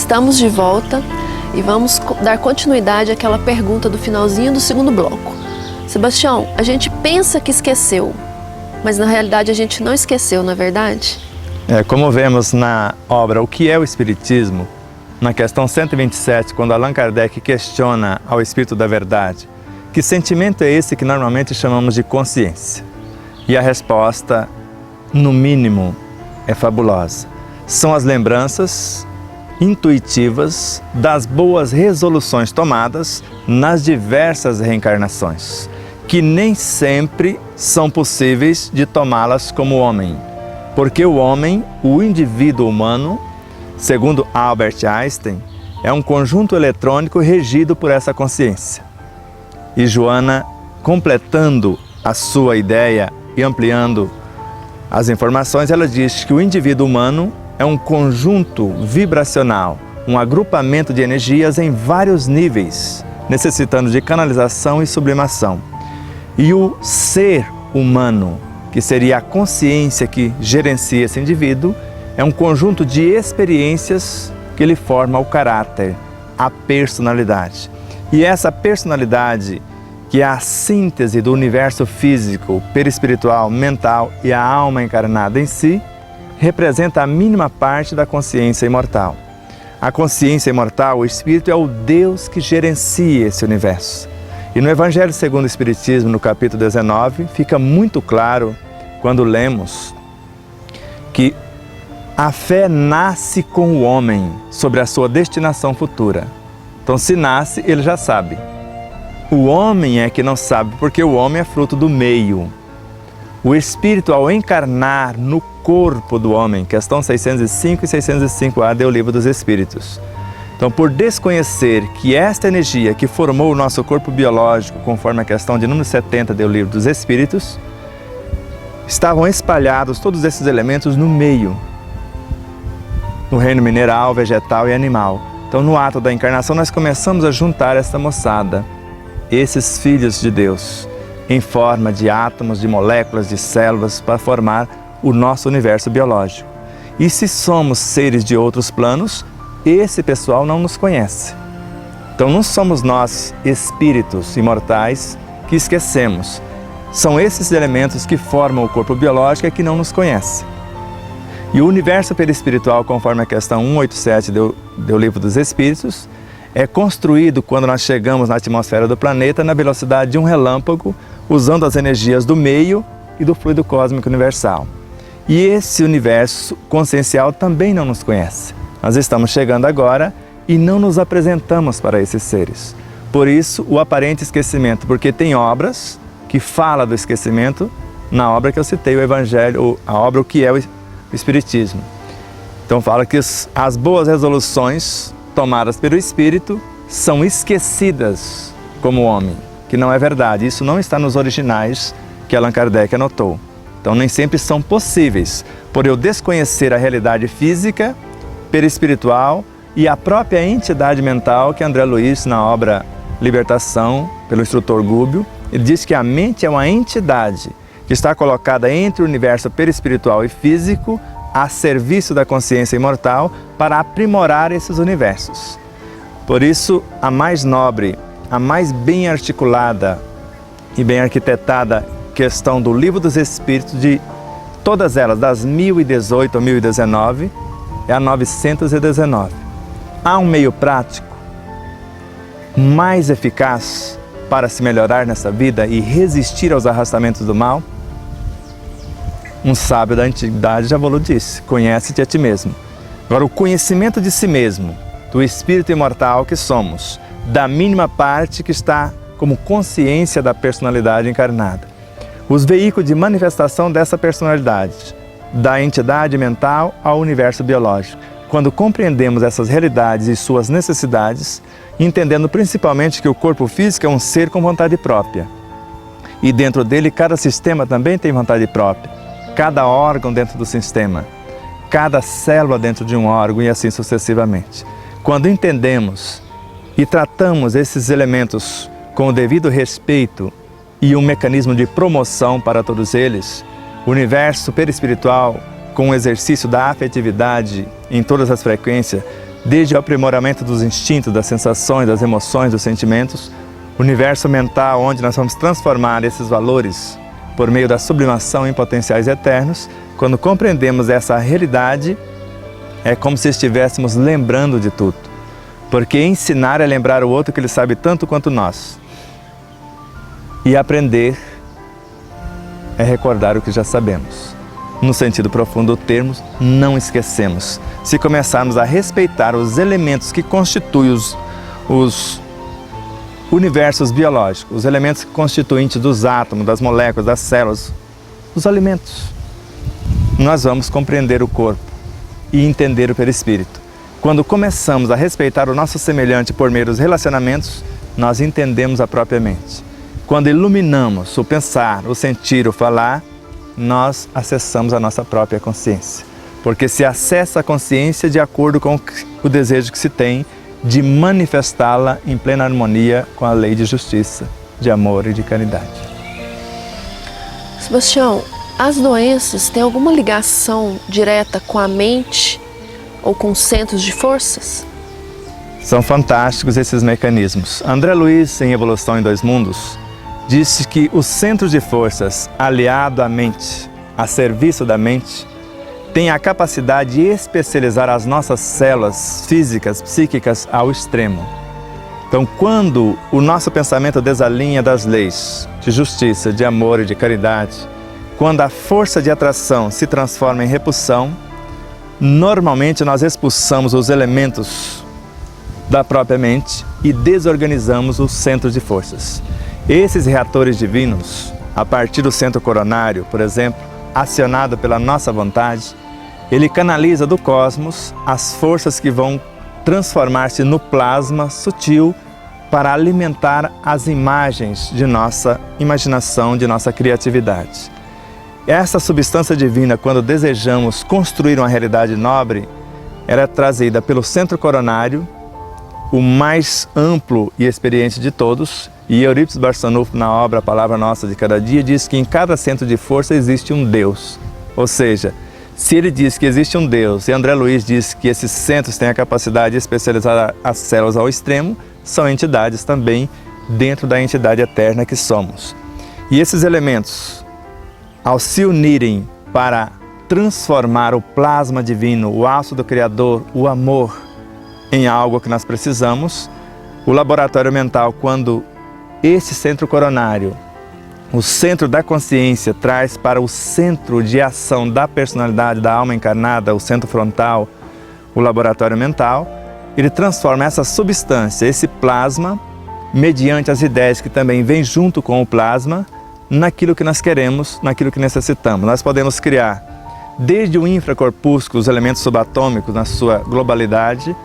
Estamos de volta e vamos dar continuidade àquela pergunta do finalzinho do segundo bloco. Sebastião, a gente pensa que esqueceu, mas na realidade a gente não esqueceu, não é verdade? Como vemos na obra O que é o Espiritismo, na questão 127, quando Allan Kardec questiona ao Espírito da Verdade, que sentimento é esse que normalmente chamamos de consciência? E a resposta, no mínimo, é fabulosa. São as lembranças intuitivas das boas resoluções tomadas nas diversas reencarnações, que nem sempre são possíveis de tomá-las como homem, porque o homem, o indivíduo humano, segundo Albert Einstein, é um conjunto eletrônico regido por essa consciência. E Joana, completando a sua ideia e ampliando as informações, ela diz que o indivíduo humano é um conjunto vibracional, um agrupamento de energias em vários níveis, necessitando de canalização e sublimação. E o ser humano, que seria a consciência que gerencia esse indivíduo, é um conjunto de experiências que lhe forma o caráter, a personalidade. E essa personalidade, que é a síntese do universo físico, perispiritual, mental e a alma encarnada em si, representa a mínima parte da consciência imortal. A consciência imortal, o Espírito, é o Deus que gerencia esse universo. E no Evangelho segundo o Espiritismo, no capítulo 19, fica muito claro, quando lemos, que a fé nasce com o homem sobre a sua destinação futura. Então, se nasce, ele já sabe. O homem é que não sabe, porque o homem é fruto do meio. O Espírito, ao encarnar no corpo do homem, questão 605 e 605A do Livro dos Espíritos. Então, por desconhecer que esta energia que formou o nosso corpo biológico, conforme a questão de número 70 do Livro dos Espíritos, estavam espalhados todos esses elementos no meio, no reino mineral, vegetal e animal. Então, no ato da encarnação, nós começamos a juntar essa moçada, esses filhos de Deus, em forma de átomos, de moléculas, de células, para formar o nosso universo biológico. E se somos seres de outros planos, esse pessoal não nos conhece. Então não somos nós, espíritos imortais, que esquecemos. São esses elementos que formam o corpo biológico que não nos conhece. E o universo perispiritual, conforme a questão 187 do Livro dos Espíritos, é construído quando nós chegamos na atmosfera do planeta na velocidade de um relâmpago, usando as energias do meio e do fluido cósmico universal. E esse universo consciencial também não nos conhece. Nós estamos chegando agora e não nos apresentamos para esses seres. Por isso, o aparente esquecimento, porque tem obras que falam do esquecimento na obra que eu citei, o Evangelho, a obra O que é o Espiritismo. Então fala que as boas resoluções tomadas pelo Espírito são esquecidas como homem, que não é verdade. Isso não está nos originais que Allan Kardec anotou. Então nem sempre são possíveis, por eu desconhecer a realidade física, perispiritual e a própria entidade mental que André Luiz, na obra Libertação, pelo instrutor Gúbio, ele diz que a mente é uma entidade que está colocada entre o universo perispiritual e físico a serviço da consciência imortal para aprimorar esses universos. Por isso, a mais nobre, a mais bem articulada e bem arquitetada questão do Livro dos Espíritos, de todas elas, das 1018 a 1019, é a 919. Há um meio prático mais eficaz para se melhorar nessa vida e resistir aos arrastamentos do mal? Um sábio da antiguidade já falou disso: conhece-te a ti mesmo. Agora, o conhecimento de si mesmo, do espírito imortal que somos, da mínima parte que está como consciência da personalidade encarnada. Os veículos de manifestação dessa personalidade, da entidade mental ao universo biológico. Quando compreendemos essas realidades e suas necessidades, entendendo principalmente que o corpo físico é um ser com vontade própria. E dentro dele, cada sistema também tem vontade própria. Cada órgão dentro do sistema, cada célula dentro de um órgão e assim sucessivamente. Quando entendemos e tratamos esses elementos com o devido respeito e um mecanismo de promoção para todos eles, o universo perispiritual, com o exercício da afetividade em todas as frequências, desde o aprimoramento dos instintos, das sensações, das emoções, dos sentimentos, universo mental onde nós vamos transformar esses valores por meio da sublimação em potenciais eternos. Quando compreendemos essa realidade, é como se estivéssemos lembrando de tudo. Porque ensinar é lembrar o outro que ele sabe tanto quanto nós. E aprender é recordar o que já sabemos. No sentido profundo do termo, não esquecemos. Se começarmos a respeitar os elementos que constituem os universos biológicos, os elementos constituintes dos átomos, das moléculas, das células, os alimentos, nós vamos compreender o corpo e entender o perispírito. Quando começamos a respeitar o nosso semelhante por meio dos relacionamentos, nós entendemos a própria mente. Quando iluminamos o pensar, o sentir, o falar, nós acessamos a nossa própria consciência. Porque se acessa a consciência de acordo com o desejo que se tem de manifestá-la em plena harmonia com a lei de justiça, de amor e de caridade. Sebastião, as doenças têm alguma ligação direta com a mente ou com centros de forças? São fantásticos esses mecanismos. André Luiz, em Evolução em Dois Mundos, disse que os centros de forças, aliado à mente, a serviço da mente, têm a capacidade de especializar as nossas células físicas, psíquicas ao extremo. Então, quando o nosso pensamento desalinha das leis de justiça, de amor e de caridade, quando a força de atração se transforma em repulsão, normalmente nós expulsamos os elementos da própria mente e desorganizamos os centros de forças. Esses reatores divinos, a partir do centro coronário, por exemplo, acionado pela nossa vontade, ele canaliza do cosmos as forças que vão transformar-se no plasma sutil para alimentar as imagens de nossa imaginação, de nossa criatividade. Essa substância divina, quando desejamos construir uma realidade nobre, ela é trazida pelo centro coronário, o mais amplo e experiente de todos, e Eurípides Barçanufo, na obra A Palavra Nossa de Cada Dia, diz que em cada centro de força existe um Deus. Ou seja, se ele diz que existe um Deus e André Luiz diz que esses centros têm a capacidade de especializar as células ao extremo, são entidades também dentro da entidade eterna que somos. E esses elementos, ao se unirem para transformar o plasma divino, o aço do Criador, o amor, em algo que nós precisamos, o laboratório mental, quando esse centro coronário, o centro da consciência, traz para o centro de ação da personalidade, da alma encarnada, o centro frontal, o laboratório mental, ele transforma essa substância, esse plasma, mediante as ideias que também vêm junto com o plasma, naquilo que nós queremos, naquilo que necessitamos. Nós podemos criar, desde o infracorpúsculo, os elementos subatômicos na sua globalidade,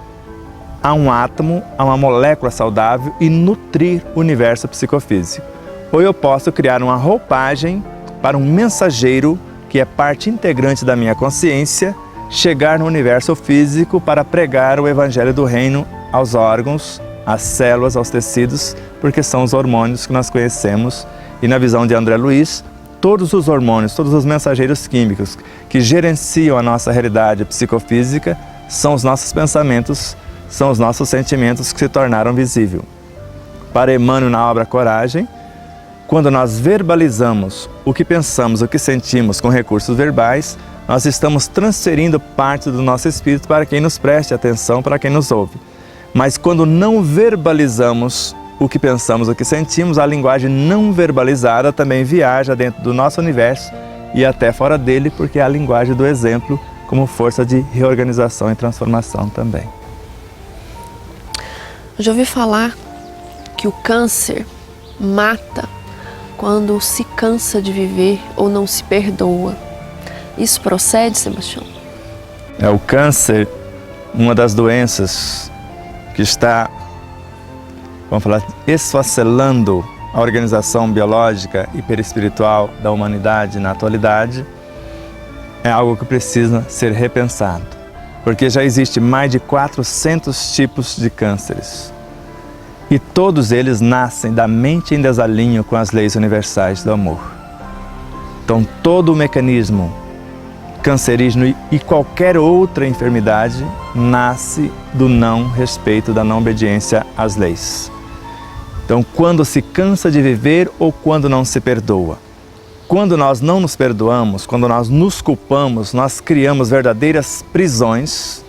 a um átomo, a uma molécula saudável e nutrir o universo psicofísico. Ou eu posso criar uma roupagem para um mensageiro que é parte integrante da minha consciência, chegar no universo físico para pregar o evangelho do reino aos órgãos, às células, aos tecidos, porque são os hormônios que nós conhecemos. E na visão de André Luiz, todos os hormônios, todos os mensageiros químicos que gerenciam a nossa realidade psicofísica são os nossos pensamentos, são os nossos sentimentos que se tornaram visíveis. Para Emmanuel, na obra Coragem, quando nós verbalizamos o que pensamos, o que sentimos com recursos verbais, nós estamos transferindo parte do nosso espírito para quem nos preste atenção, para quem nos ouve. Mas quando não verbalizamos o que pensamos, o que sentimos, a linguagem não verbalizada também viaja dentro do nosso universo e até fora dele, porque é a linguagem do exemplo como força de reorganização e transformação também. Eu já ouvi falar que o câncer mata quando se cansa de viver ou não se perdoa. Isso procede, Sebastião? É o câncer, uma das doenças que está, vamos falar, esfacelando a organização biológica e perispiritual da humanidade na atualidade, é algo que precisa ser repensado. Porque já existe mais de 400 tipos de cânceres. E todos eles nascem da mente em desalinho com as leis universais do amor. Então todo o mecanismo cancerígeno e qualquer outra enfermidade nasce do não respeito, da não obediência às leis. Então, quando se cansa de viver ou quando não se perdoa. Quando nós não nos perdoamos, quando nós nos culpamos, nós criamos verdadeiras prisões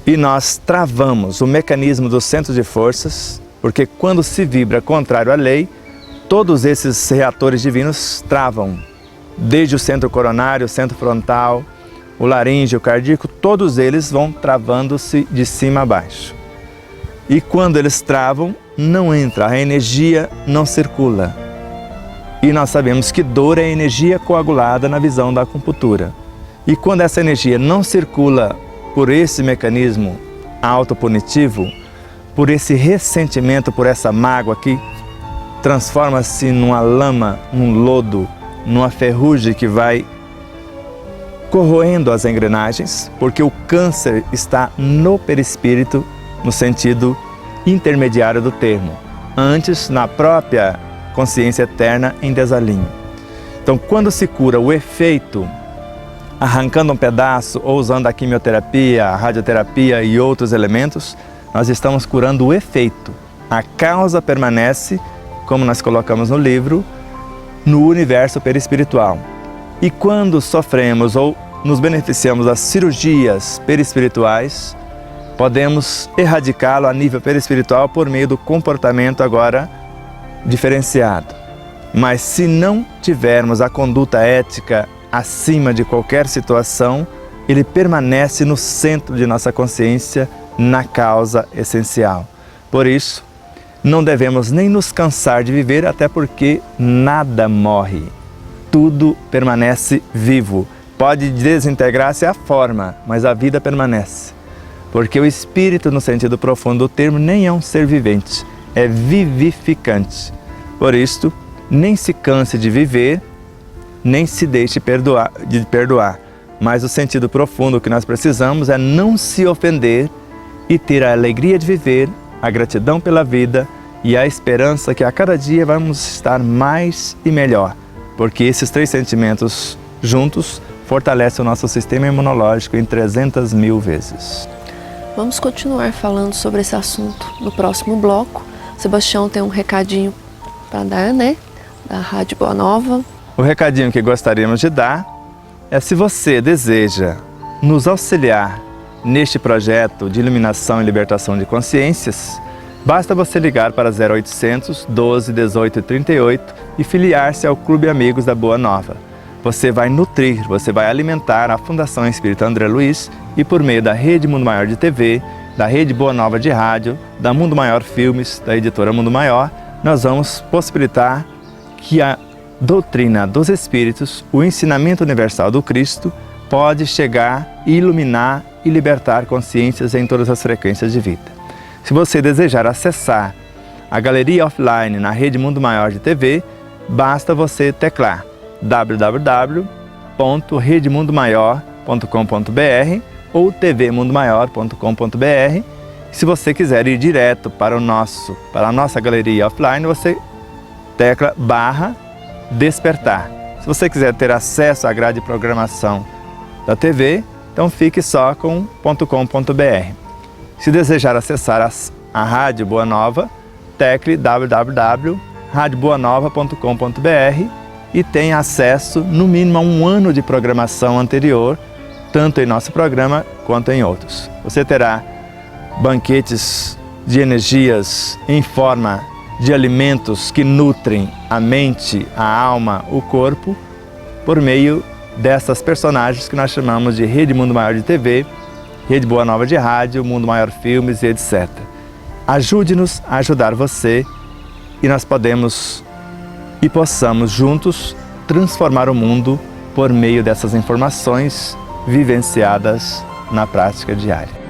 e nós travamos o mecanismo do centro de forças, porque quando se vibra contrário à lei, todos esses reatores divinos travam, desde o centro coronário, o centro frontal, o laríngeo, o cardíaco, todos eles vão travando-se de cima a baixo. E quando eles travam, não entra, a energia não circula. E nós sabemos que dor é energia coagulada na visão da acupuntura. E quando essa energia não circula por esse mecanismo autopunitivo, por esse ressentimento, por essa mágoa que transforma-se numa lama, num lodo, numa ferrugem que vai corroendo as engrenagens, porque o câncer está no perispírito, no sentido intermediário do termo, antes na própria consciência eterna em desalinho. Então, quando se cura o efeito, arrancando um pedaço ou usando a quimioterapia, a radioterapia e outros elementos, nós estamos curando o efeito. A causa permanece, como nós colocamos no livro, no universo perispiritual. E quando sofremos ou nos beneficiamos das cirurgias perispirituais, podemos erradicá-lo a nível perispiritual por meio do comportamento agora diferenciado. Mas se não tivermos a conduta ética acima de qualquer situação, ele permanece no centro de nossa consciência, na causa essencial. Por isso, não devemos nem nos cansar de viver, até porque nada morre. Tudo permanece vivo. Pode desintegrar-se a forma, mas a vida permanece. Porque o espírito, no sentido profundo do termo, nem é um ser vivente, é vivificante. Por isto, nem se canse de viver, nem se deixe de perdoar. Mas o sentido profundo que nós precisamos é não se ofender e ter a alegria de viver, a gratidão pela vida e a esperança que a cada dia vamos estar mais e melhor. Porque esses três sentimentos juntos fortalecem o nosso sistema imunológico em 300.000 vezes. Vamos continuar falando sobre esse assunto no próximo bloco. Sebastião tem um recadinho para dar, né? Da Rádio Boa Nova. O recadinho que gostaríamos de dar é: se você deseja nos auxiliar neste projeto de iluminação e libertação de consciências, basta você ligar para 0800 12 18 38 e filiar-se ao Clube Amigos da Boa Nova. Você vai nutrir, você vai alimentar a Fundação Espírita André Luiz e por meio da Rede Mundo Maior de TV, da Rede Boa Nova de Rádio, da Mundo Maior Filmes, da editora Mundo Maior, nós vamos possibilitar que a doutrina dos Espíritos, o ensinamento universal do Cristo, pode chegar e iluminar e libertar consciências em todas as frequências de vida. Se você desejar acessar a galeria offline na Rede Mundo Maior de TV, basta você teclar www.redemundomaior.com.br ou tvmundomaior.com.br. Se você quiser ir direto para a nossa galeria offline, você tecla /despertar. Se você quiser ter acesso à grade de programação da TV, então fique só com .com.br. Se desejar acessar a Rádio Boa Nova, tecle www.radioboanova.com.br e tenha acesso no mínimo a 1 ano de programação anterior, tanto em nosso programa quanto em outros. Você terá banquetes de energias em forma de alimentos que nutrem a mente, a alma, o corpo, por meio dessas personagens que nós chamamos de Rede Mundo Maior de TV, Rede Boa Nova de Rádio, Mundo Maior Filmes e etc. Ajude-nos a ajudar você e nós podemos e possamos juntos transformar o mundo por meio dessas informações vivenciadas na prática diária.